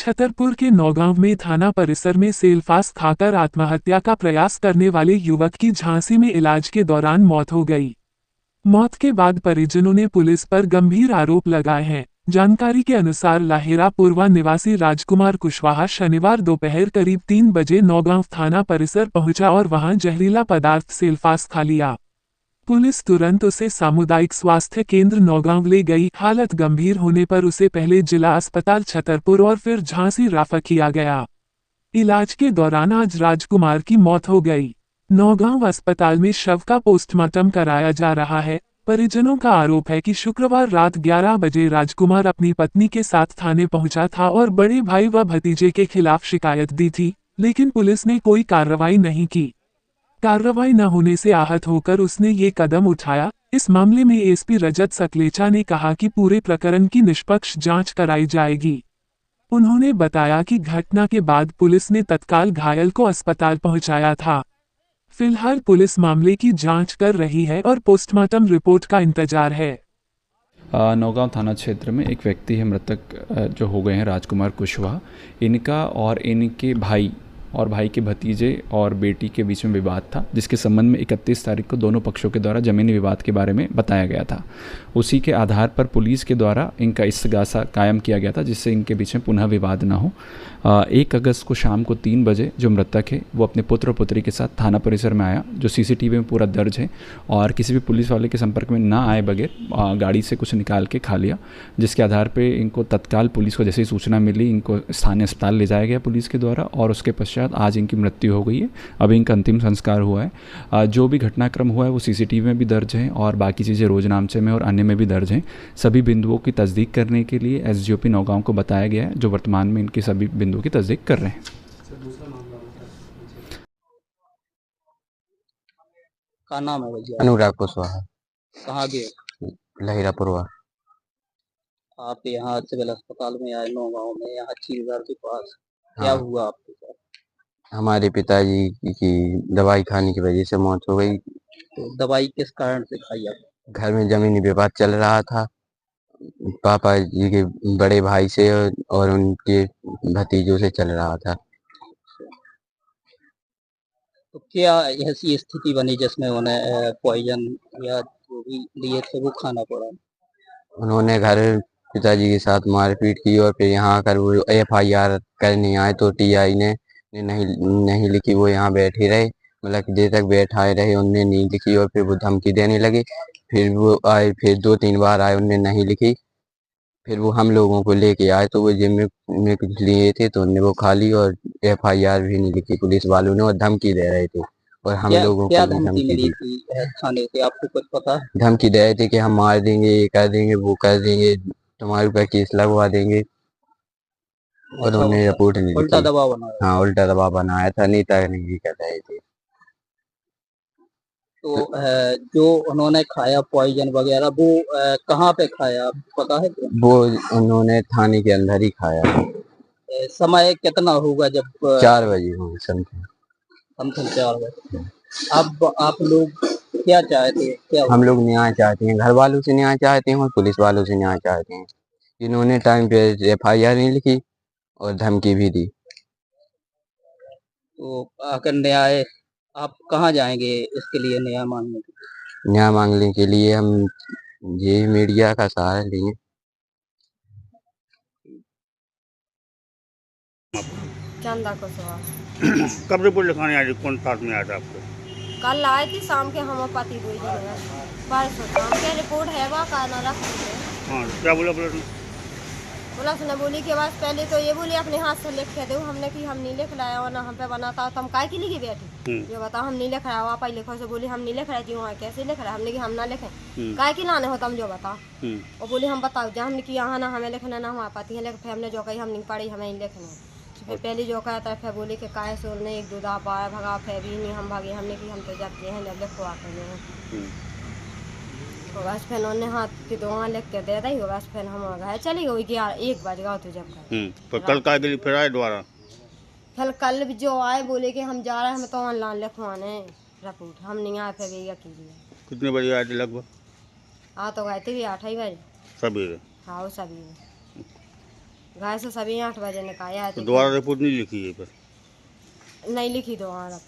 छतरपुर के नौगांव में थाना परिसर में सेल्फास खाकर आत्महत्या का प्रयास करने वाले युवक की झांसी में इलाज के दौरान मौत हो गई। मौत के बाद परिजनों ने पुलिस पर गंभीर आरोप लगाए हैं। जानकारी के अनुसार लाहेरा पूर्वा निवासी राजकुमार कुशवाहा शनिवार दोपहर करीब 3 बजे नौगांव थाना परिसर पहुंचा और वहां जहरीला पदार्थ सेल्फास खा लिया। पुलिस तुरंत उसे सामुदायिक स्वास्थ्य केंद्र नौगांव ले गई। हालत गंभीर होने पर उसे पहले जिला अस्पताल छतरपुर और फिर झांसी रेफर किया गया। इलाज के दौरान आज राजकुमार की मौत हो गई। नौगांव अस्पताल में शव का पोस्टमार्टम कराया जा रहा है। परिजनों का आरोप है कि शुक्रवार रात 11 बजे राजकुमार अपनी पत्नी के साथ थाने पहुंचा था और बड़े भाई व भतीजे के खिलाफ शिकायत दी थी, लेकिन पुलिस ने कोई कार्रवाई नहीं की। कार्रवाई न होने से आहत होकर उसने ये कदम उठाया। इस मामले में एसपी रजत सकलेचा ने कहा कि पूरे प्रकरण की निष्पक्ष जांच कराई जाएगी। उन्होंने बताया कि घटना के बाद पुलिस ने तत्काल घायल को अस्पताल पहुंचाया था। फिलहाल पुलिस मामले की जांच कर रही है और पोस्टमार्टम रिपोर्ट का इंतजार है। नौगांव थाना क्षेत्र में एक व्यक्ति है मृतक जो हो गए हैं राजकुमार कुशवाहा। इनका और इनके भाई और भाई के भतीजे और बेटी के बीच में विवाद था, जिसके संबंध में 31 तारीख को दोनों पक्षों के द्वारा जमीनी विवाद के बारे में बताया गया था। उसी के आधार पर पुलिस के द्वारा इनका इस्तगासा कायम किया गया था, जिससे इनके बीच में पुनः विवाद न हो। 1 अगस्त को शाम को 3 बजे जो मृतक है वो अपने पुत्र और पुत्री के साथ थाना परिसर में आया, जो सीसीटीवी में पूरा दर्ज है, और किसी भी पुलिस वाले के संपर्क में ना आए बगैर गाड़ी से कुछ निकाल के खा लिया, जिसके आधार पर इनको तत्काल पुलिस को जैसे ही सूचना मिली इनको स्थानीय अस्पताल ले जाया गया पुलिस के द्वारा, और उसके पश्चात आज इनकी मृत्यु हो गई है। अभी इनका अंतिम संस्कार हुआ है। जो भी घटनाक्रम हुआ है वो सीसीटीवी में भी दर्ज है और बाकी चीज़ें रोजनामचे में और अन्य में भी दर्ज हैं। सभी बिंदुओं की तस्दीक करने के लिए एसडीओपी नौगांव को बताया गया है, जो वर्तमान में इनके सभी बिंदुओं की तस्दीक कर रहे हैं। का नाम है भैया? अनुराग कुशवाहा, कहाँ के? लहेरा पूर्वा। आप यहाँ सिविल अस्पताल में आए नौगांव में, यहाँ चीलगढ़ के पास क्या हाँ, हुआ आपके साथ? हमारे पिताजी की दवाई खाने की वजह से मौत हो गई। तो दवाई किस कारण से खाई आप? घर में जमीनी विवाद चल रहा था पापा जी के बड़े भाई से और उनके भतीजों से चल रहा था। तो क्या ऐसी स्थिति बनी जिसमें उन्हें पॉइजन या जो भी लिए थे वो खाना पड़ा? उन्होंने घर पिताजी के साथ मारपीट की और फिर यहाँ आकर वो एफआईआर करने आए तो टीआई ने नहीं लिखी। वो यहाँ बैठे रहे, मतलब कि देर तक बैठाए रहे, उनने नहीं लिखी और फिर वो धमकी देने लगे। फिर वो आए, फिर 2-3 बार आए, उनने नहीं लिखी। फिर वो हम लोगों को लेके आए तो वो जिम में कुछ लिए थे तो उनने वो खा ली और एफआईआर भी नहीं लिखी पुलिस वालों ने, और धमकी दे रहे थे और हम क्या लोगों क्या को भी धमकी धमकी मिली दी। थी थाने से, आपको कुछ पता है? धमकी दे रहे थे कि हम मार देंगे, ये कर देंगे, वो कर देंगे, तुम्हारे ऊपर केस लगवा देंगे, और अच्छा, उन्होंने रिपोर्ट नहीं उल्टा लिखी। दबाव बनाया। हाँ, उल्टा दबाव बनाया था, नेतागिरी कर रहे थे। तो जो उन्होंने खाया पॉइजन वगैरह वो कहाँ पे खाया आपको पता है क्या? वो उन्होंने थाने के अंदर ही खाया था। समय कितना होगा जब? 4 बजे होंगे समथिंग। समथिंग 4 बजे। अब आप लोग क्या चाहते हैं, क्या हम हो? लोग न्याय चाहते हैं, घर वालों से न्याय चाहते हैं और पुलिस वालों से न्याय चाहते हैं। इन्होंने टाइम पे एफआईआर नहीं लिखी और धमकी भी दी। तो आकर न्याय आप कहाँ जाएंगे इसके लिए न्याय मांगने के लिए? न्याय मांगने के लिए हम ये मीडिया का सहारा लेंगे। चंदा कुशवाहा। कब रिपोर्ट लिखाने आई थी? कौन साथ में आया था आपको? कल आए थी शाम के, हम पति दो परसों शाम के रिपोर्ट है वह कहना रख हाँ, क्या बोला पुलिस ने? पुलिस ने बोली के बाद पहले तो ये बोली अपने हाथ से लिख के दो, हमने कि हम नहीं लिख लाया वरना हम पे बनाता तो हम काय के लिए बैठे, ये बताओ हम नहीं लिख रहा, आप लिखो से बोली हम नहीं लिख रहे थी, वहाँ कैसे लिख रहा, हमने कि हम ना लिखें, काय के लाने हो तुम जो बताओ। और बोली हम बताओ जहाँ हमने कि यहाँ ना हमें लिखना ना हमारे पति है, फिर हमने जो कही हम नहीं पढ़ी हमें नहीं लिखना। फिर पहले जो कहा था फिर बोली कि काय सोल ने 1-2 दा पाया भगा, फिर भी नहीं हम भागे, हमने कि हम तो जब गए हैं जब लिखवा कर हैं। तो बस फिर उन्होंने हाथ की दुआ लिख के दे दी, बस फिर हम घर चली गई कि यार 1 बज गया तो जब पर कल का के लिए फिर आए दोबारा? फिर कल जो आए बोले कि हम जा रहे हैं, हमें तो ऑनलाइन लिखवाने रिपोर्ट, हम नहीं आए फिर भी कीजिए। कितने बजे आए थे लगभग? तो गए थे भी 8 ही बजे सवेरे। हाँ सभी घर से सभी 8 बजे निकाया है तो दोबारा रिपोर्ट नहीं लिखी है पर नहीं लिखी दोबारा